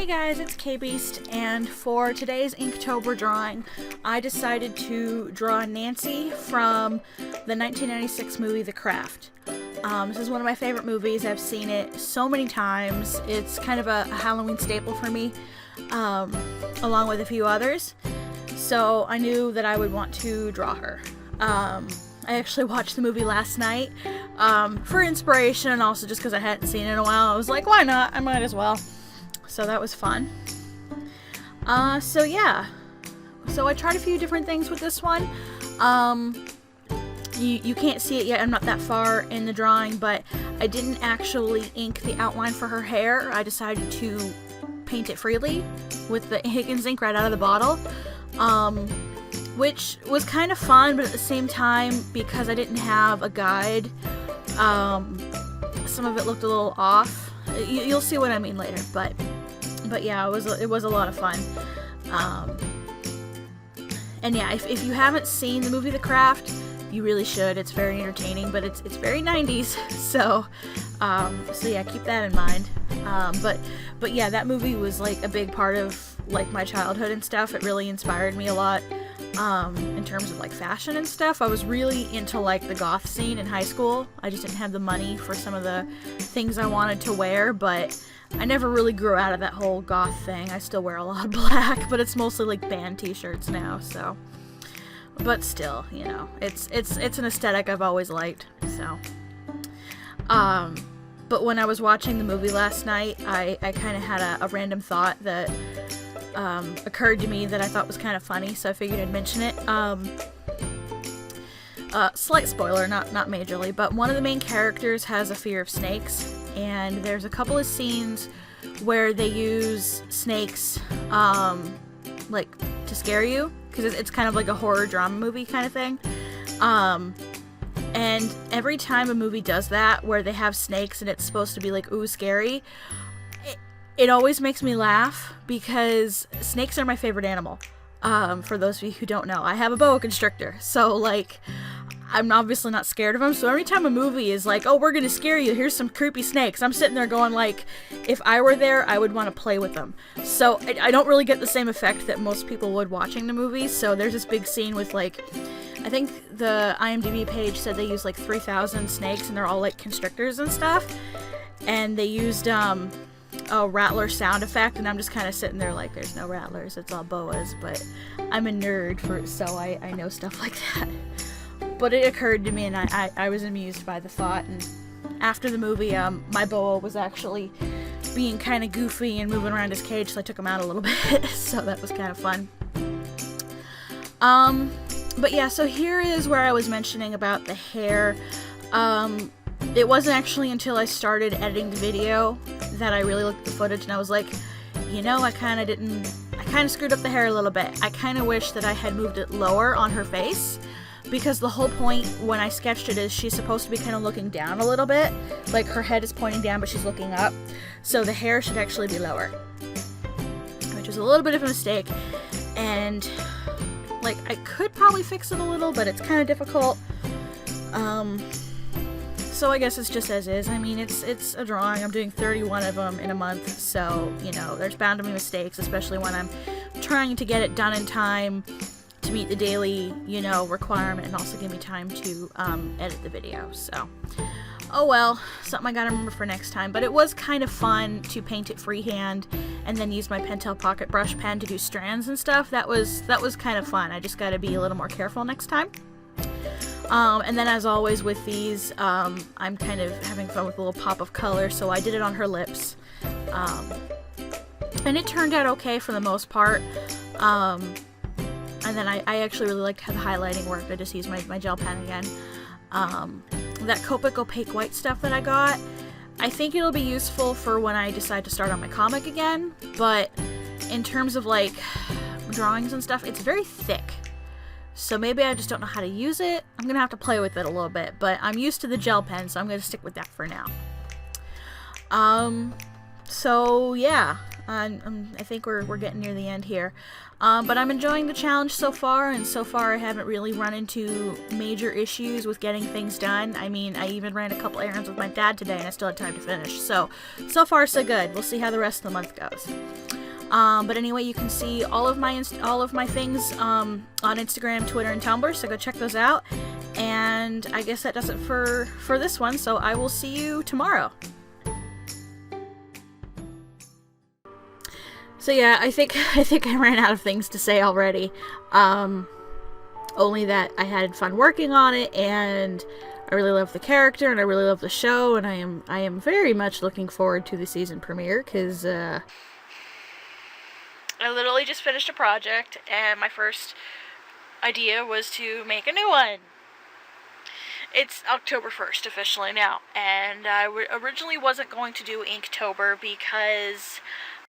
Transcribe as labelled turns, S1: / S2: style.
S1: Hey guys, it's KayBeast, and for today's Inktober drawing, I decided to draw Nancy from the 1996 movie The Craft. This is one of my favorite movies. I've seen it so many times. It's kind of a Halloween staple for me, along with a few others. So I knew that I would want to draw her. I actually watched the movie last night for inspiration, and also just because I hadn't seen it in a while. I was like, why not? I might as well. So that was fun. So yeah. So I tried a few different things with this one. You can't see it yet. I'm not that far in the drawing, but I didn't actually ink the outline for her hair. I decided to paint it freely with the Higgins ink right out of the bottle. Which was kind of fun, but at the same time, because I didn't have a guide, some of it looked a little off. You'll see what I mean later, but yeah, it was a lot of fun. And yeah, if you haven't seen the movie The Craft, you really should. It's very entertaining, but it's very 90s, so yeah, keep that in mind. But yeah, that movie was like a big part of like my childhood and stuff. It really inspired me a lot. In terms of like fashion and stuff. I was really into like the goth scene in high school. I just didn't have the money for some of the things I wanted to wear, but I never really grew out of that whole goth thing. I still wear a lot of black, but it's mostly like band t-shirts now, so. But still, you know, it's an aesthetic I've always liked, so. But when I was watching the movie last night, I kind of had a random thought that occurred to me that I thought was kind of funny, so I figured I'd mention it. Slight spoiler, not majorly, but one of the main characters has a fear of snakes, and there's a couple of scenes where they use snakes, like, to scare you, because it's kind of like a horror drama movie kind of thing. And every time a movie does that, where they have snakes and it's supposed to be like, ooh, scary, it always makes me laugh, because snakes are my favorite animal. For those of you who don't know, I have a boa constrictor, so like, I'm obviously not scared of them, so every time a movie is like, oh, we're gonna scare you, here's some creepy snakes, I'm sitting there going like, if I were there, I would want to play with them. So I don't really get the same effect that most people would watching the movie. So there's this big scene with like, I think the IMDb page said they used like 3,000 snakes, and they're all like constrictors and stuff, and they used a rattler sound effect, and I'm just kind of sitting there like, there's no rattlers, it's all boas, but I'm a nerd, so I know stuff like that. But it occurred to me, and I was amused by the thought, and after the movie, my boa was actually being kind of goofy and moving around his cage, so I took him out a little bit, so that was kind of fun. But yeah, so here is where I was mentioning about the hair. It wasn't actually until I started editing the video that I really looked at the footage, and I was like, you know, I kind of screwed up the hair a little bit. I kind of wish that I had moved it lower on her face, because the whole point when I sketched it is she's supposed to be kind of looking down a little bit, like her head is pointing down but she's looking up, so the hair should actually be lower, which is a little bit of a mistake, and like I could probably fix it a little, but it's kind of difficult. So I guess it's just as is. I mean, it's a drawing. I'm doing 31 of them in a month, so, you know, there's bound to be mistakes, especially when I'm trying to get it done in time to meet the daily, you know, requirement, and also give me time to edit the video. So, oh well, something I gotta remember for next time. But it was kind of fun to paint it freehand and then use my Pentel pocket brush pen to do strands and stuff. That was kind of fun. I just gotta be a little more careful next time. And then, as always with these, I'm kind of having fun with a little pop of color, so I did it on her lips. And it turned out okay for the most part. And then I actually really liked how the highlighting worked. I just used my gel pen again. That Copic opaque white stuff that I got, I think it'll be useful for when I decide to start on my comic again, but in terms of like drawings and stuff, it's very thick. So maybe I just don't know how to use it. I'm gonna have to play with it a little bit, but I'm used to the gel pen, so I'm gonna stick with that for now. So yeah, I think we're getting near the end here. But I'm enjoying the challenge so far, and so far I haven't really run into major issues with getting things done. I mean, I even ran a couple errands with my dad today, and I still had time to finish. So far so good. We'll see how the rest of the month goes. But anyway, you can see all of my things on Instagram, Twitter, and Tumblr, so go check those out. And I guess that does it for this one, so I will see you tomorrow. So yeah, I think I ran out of things to say already. Only that I had fun working on it, and I really love the character, and I really love the show, and I am very much looking forward to the season premiere, because I literally just finished a project, and my first idea was to make a new one. It's October 1st officially now, and I originally wasn't going to do Inktober because